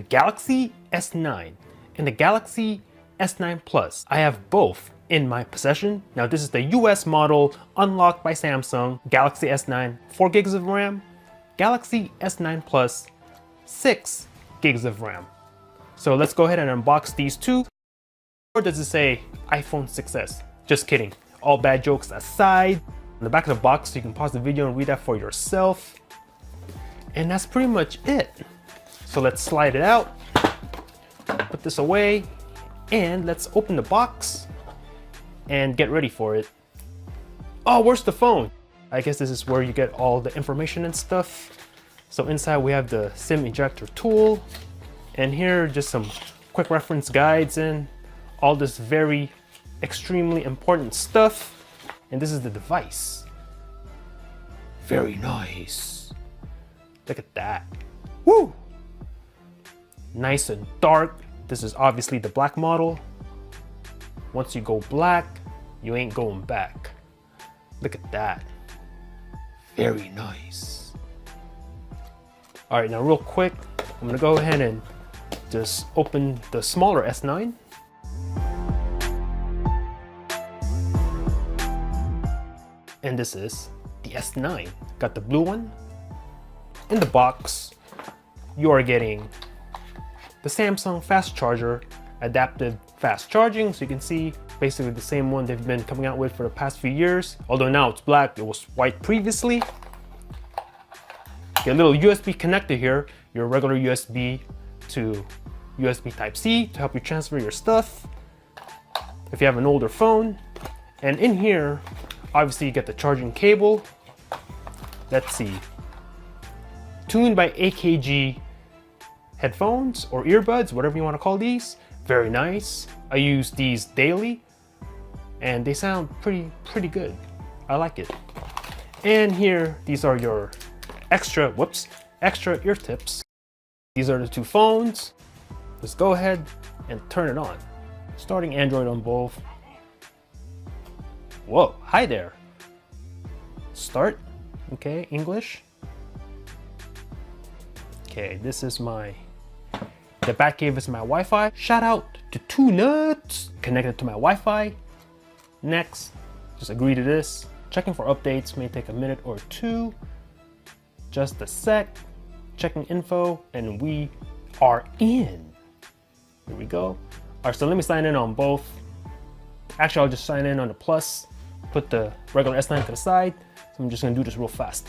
Galaxy S9 and the Galaxy S9 Plus. I have both in my possession. Now this is the US model unlocked by Samsung, Galaxy S9, 4 gigs of RAM, Galaxy S9 Plus, 6 gigs of RAM. So let's go ahead and unbox these two. Or does it say iPhone 6s? Just kidding. All bad jokes aside. On the back of the box, you can pause the video and read that for yourself. And that's pretty much it. So let's slide it out, put this away, and let's open the box and get ready for it. Oh, where's the phone? I guess this is where you get all the information and stuff. So inside we have the SIM ejector tool, and here are just some quick reference guides and all this very extremely important stuff. And this is the device. Very nice. Look at that. Woo! Nice and dark. This is obviously the black model. Once you go black, you ain't going back. Look at that. Very nice. All right, now real quick, I'm gonna go ahead and just open the smaller S9. And this is the S9. Got the blue one. In the box, you are getting the Samsung fast charger, adaptive fast charging. So you can see basically the same one they've been coming out with for the past few years. Although now it's black, it was white previously. Get a little USB connector here, your regular USB to USB Type-C to help you transfer your stuff if you have an older phone. And in here, obviously you get the charging cable. Let's see. Tuned by AKG headphones or earbuds, whatever you want to call these. Very nice. I use these daily and they sound pretty good. I like it. And here, these are your extra ear tips. These are the two phones. Let's go ahead and turn it on. Starting Android on both. Whoa, hi there. Start, okay, English. Okay, this is the Batcave is my Wi-Fi. Shout out to Two Nuts, connected to my Wi-Fi. Next, just agree to this. Checking for updates may take a minute or two. Just a sec, checking info, and we are in. Here we go. All right, so let me sign in on both. Actually, I'll just sign in on the Plus, put the regular S9 to the side. So I'm just gonna do this real fast.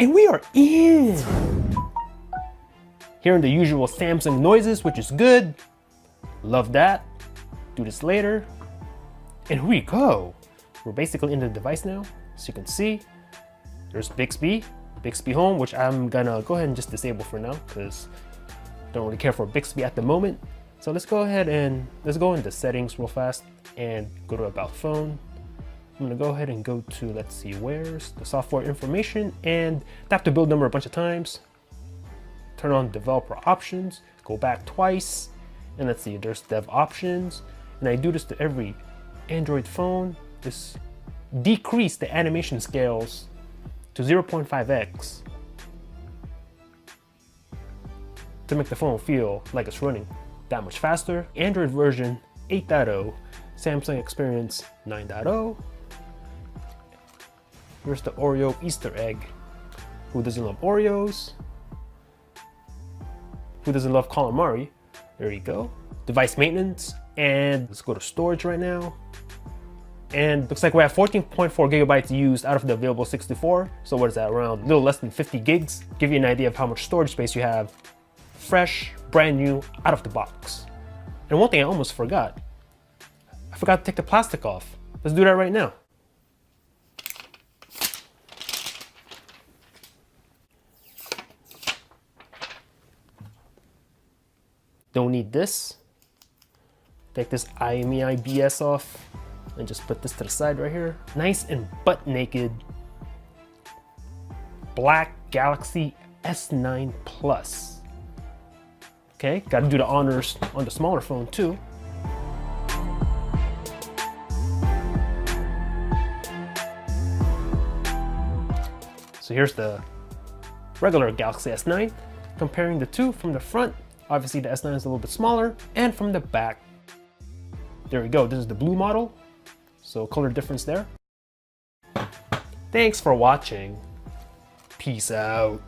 And we are in! Hearing the usual Samsung noises, which is good. Love that. Do this later. And here we go. We're basically in the device now. As you can see, there's Bixby Home, which I'm gonna go ahead and just disable for now because I don't really care for Bixby at the moment. So let's go ahead and let's go into settings real fast and go to About Phone. I'm gonna go ahead and go to, let's see, where's the software information, and tap the build number a bunch of times. Turn on developer options, go back twice, and let's see, there's dev options. And I do this to every Android phone. Just decrease the animation scales to 0.5x to make the phone feel like it's running that much faster. Android version 8.0, Samsung Experience 9.0. Here's the Oreo Easter egg. Who doesn't love Oreos? Who doesn't love calamari? There you go. Device maintenance, and let's go to storage right now. And looks like we have 14.4 gigabytes used out of the available 64. So what is that, around a little less than 50 gigs? Give you an idea of how much storage space you have. Fresh, brand new, out of the box. And one thing I almost forgot. I forgot to take the plastic off. Let's do that right now. Don't need this. Take this IMEI BS off and just put this to the side right here. Nice and butt naked black Galaxy S9 Plus. Okay, got to do the honors on the smaller phone too. So here's the regular Galaxy S9. Comparing the two from the front, obviously the S9 is a little bit smaller, and from the back, there we go. This is the blue model, so color difference there. Thanks for watching. Peace out.